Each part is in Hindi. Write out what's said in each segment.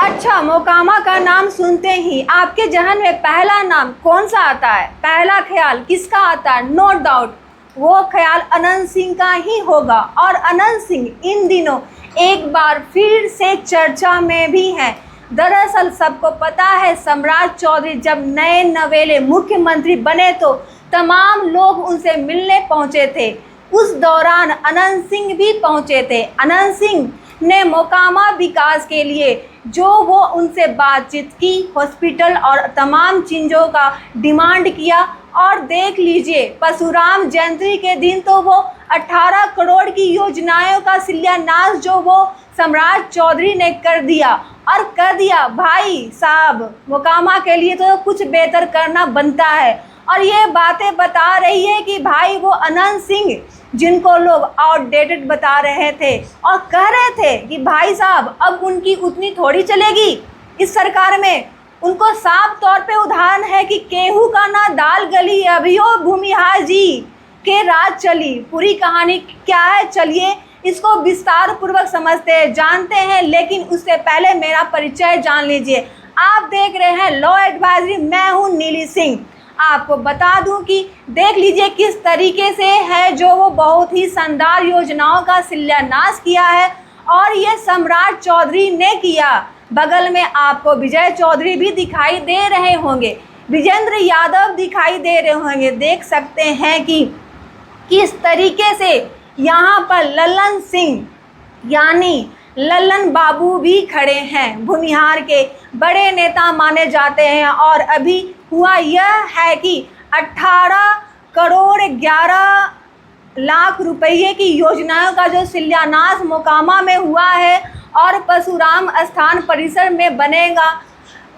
अच्छा, मोकामा का नाम सुनते ही आपके जहन में पहला नाम कौन सा आता है? पहला ख्याल किसका आता है? नो डाउट वो ख्याल अनंत सिंह का ही होगा। और अनंत सिंह इन दिनों एक बार फिर से चर्चा में भी हैं। दरअसल सबको पता है, सम्राट चौधरी जब नए नवेले मुख्यमंत्री बने तो तमाम लोग उनसे मिलने पहुंचे थे। उस दौरान अनंत सिंह भी पहुंचे थे। अनंत सिंह ने मोकामा विकास के लिए जो वो उनसे बातचीत की, हॉस्पिटल और तमाम चीज़ों का डिमांड किया। और देख लीजिए, परशुराम जयंती के दिन तो वो 18 करोड़ की योजनाओं का शिलान्यास जो वो सम्राट चौधरी ने कर दिया। और कर दिया भाई साहब, मोकामा के लिए तो कुछ बेहतर करना बनता है। और ये बातें बता रही है कि भाई वो अनंत सिंह जिनको लोग आउटडेटेड बता रहे थे और कह रहे थे कि भाई साहब अब उनकी उतनी थोड़ी चलेगी इस सरकार में। उनको साफ तौर पे उदाहरण है कि केहू का ना दाल गली, अभियो भूमिहार जी के राज चली। पूरी कहानी क्या है, चलिए इसको विस्तार पूर्वक समझते हैं, जानते हैं। लेकिन उससे पहले मेरा परिचय जान लीजिए। आप देख रहे हैं लॉ एडवाइजरी, मैं हूँ नीली सिंह। आपको बता दूं कि देख लीजिए किस तरीके से है जो वो बहुत ही शानदार योजनाओं का शिलान्यास किया है। और ये सम्राट चौधरी ने किया। बगल में आपको विजय चौधरी भी दिखाई दे रहे होंगे, विजेंद्र यादव दिखाई दे रहे होंगे। देख सकते हैं कि किस तरीके से यहाँ पर लल्लन सिंह यानी लल्लन बाबू भी खड़े हैं, भूमिहार के बड़े नेता माने जाते हैं। और अभी हुआ यह है कि 18 करोड़ 11 लाख रुपये की योजनाओं का जो शिलान्यास मोकामा में हुआ है और परशुराम स्थान परिसर में बनेगा।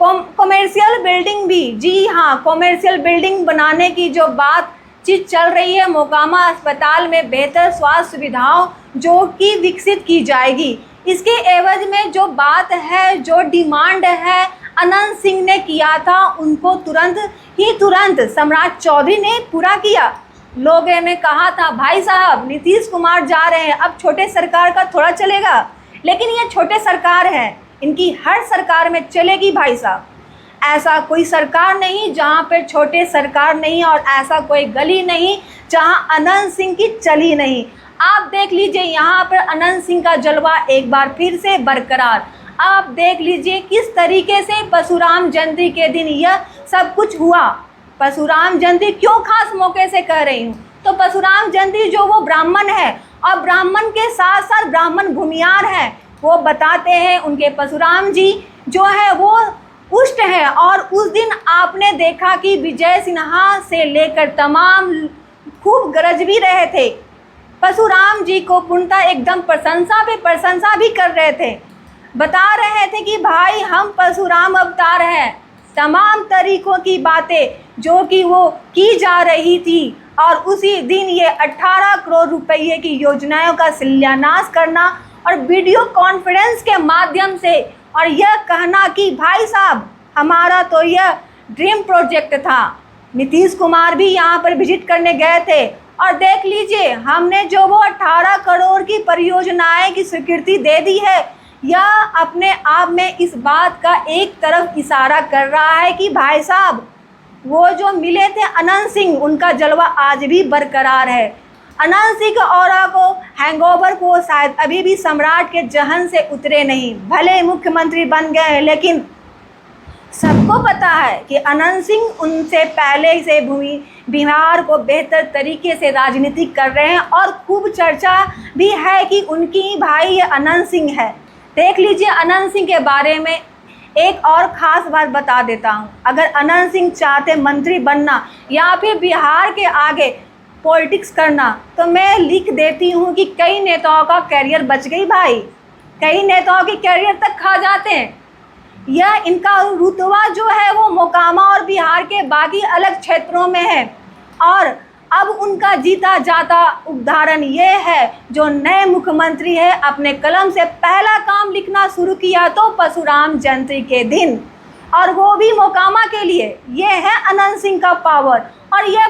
कॉमर्शियल बिल्डिंग भी, जी हाँ, कॉमर्शियल बिल्डिंग बनाने की जो बातचीत चल रही है। मोकामा अस्पताल में बेहतर स्वास्थ्य सुविधाओं जो कि विकसित की जाएगी। इसके एवज में जो बात है, जो डिमांड है अनंत सिंह ने किया था, उनको तुरंत सम्राट चौधरी ने पूरा किया। लोगों ने कहा था भाई साहब नीतीश कुमार जा रहे हैं, अब छोटे सरकार का थोड़ा चलेगा। लेकिन ये छोटे सरकार है, इनकी हर सरकार में चलेगी भाई साहब। ऐसा कोई सरकार नहीं जहाँ पे छोटे सरकार नहीं, और ऐसा कोई गली नहीं जहाँ अनंत सिंह की चली नहीं। आप देख लीजिए यहाँ पर अनंत सिंह का जलवा एक बार फिर से बरकरार। आप देख लीजिए किस तरीके से परशुराम जयंती के दिन यह सब कुछ हुआ। परशुराम जयंती क्यों खास मौके से कह रही हूँ, तो परशुराम जयंती जो वो ब्राह्मण है और ब्राह्मण के साथ साथ ब्राह्मण भूमिहार हैं, वो बताते हैं उनके परशुराम जी जो है वो उष्ट है। और उस दिन आपने देखा कि विजय सिन्हा से लेकर तमाम खूब गरज भी रहे थे, परशुराम जी को पूर्णतः एकदम प्रशंसा भी कर रहे थे। बता रहे थे कि भाई हम परशुराम अवतार हैं। तमाम तरीकों की बातें जो कि वो की जा रही थी। और उसी दिन ये 18 करोड़ रुपये की योजनाओं का शिलान्यास करना और वीडियो कॉन्फ्रेंस के माध्यम से, और यह कहना कि भाई साहब हमारा तो यह ड्रीम प्रोजेक्ट था। नीतीश कुमार भी यहाँ पर विजिट करने गए थे। और देख लीजिए हमने जो वो 18 करोड़ की परियोजनाएं की स्वीकृति दे दी है, यह अपने आप में इस बात का एक तरफ इशारा कर रहा है कि भाई साहब वो जो मिले थे अनंत सिंह, उनका जलवा आज भी बरकरार है। अनंत सिंह के ऑरा को, हैंगओवर को शायद अभी भी सम्राट के जहन से उतरे नहीं। भले मुख्यमंत्री बन गए हैं, लेकिन सबको पता है कि अनंत सिंह उनसे पहले से बिहार को बेहतर तरीके से राजनीति कर रहे हैं। और खूब चर्चा भी है कि उनकी भाई ये अनंत सिंह है। देख लीजिए अनंत सिंह के बारे में एक और ख़ास बात बता देता हूँ। अगर अनंत सिंह चाहते मंत्री बनना या फिर बिहार के आगे पॉलिटिक्स करना, तो मैं लिख देती हूँ कि कई नेताओं का कैरियर बच गई भाई, कई नेताओं के कैरियर तक खा जाते हैं। यह इनका रुतबा जो है वो मोकामा और बिहार के बाकी अलग क्षेत्रों में है। और अब उनका जीता जाता उदाहरण ये है, जो नए मुख्यमंत्री है अपने कलम से पहला काम लिखना शुरू किया तो परशुराम जयंती के दिन, और वो भी मोकामा के लिए। ये है अनंत सिंह का पावर। और ये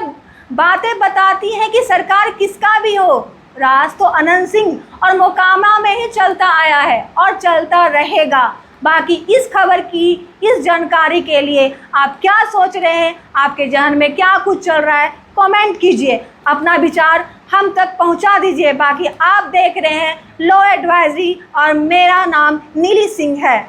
बातें बताती हैं कि सरकार किसका भी हो, राज तो अनंत सिंह और मोकामा में ही चलता आया है और चलता रहेगा। बाकी इस खबर की, इस जानकारी के लिए आप क्या सोच रहे हैं, आपके जहन में क्या कुछ चल रहा है, कमेंट कीजिए, अपना विचार हम तक पहुंचा दीजिए। बाकी आप देख रहे हैं लॉ एडवाइजरी और मेरा नाम नीली सिंह है।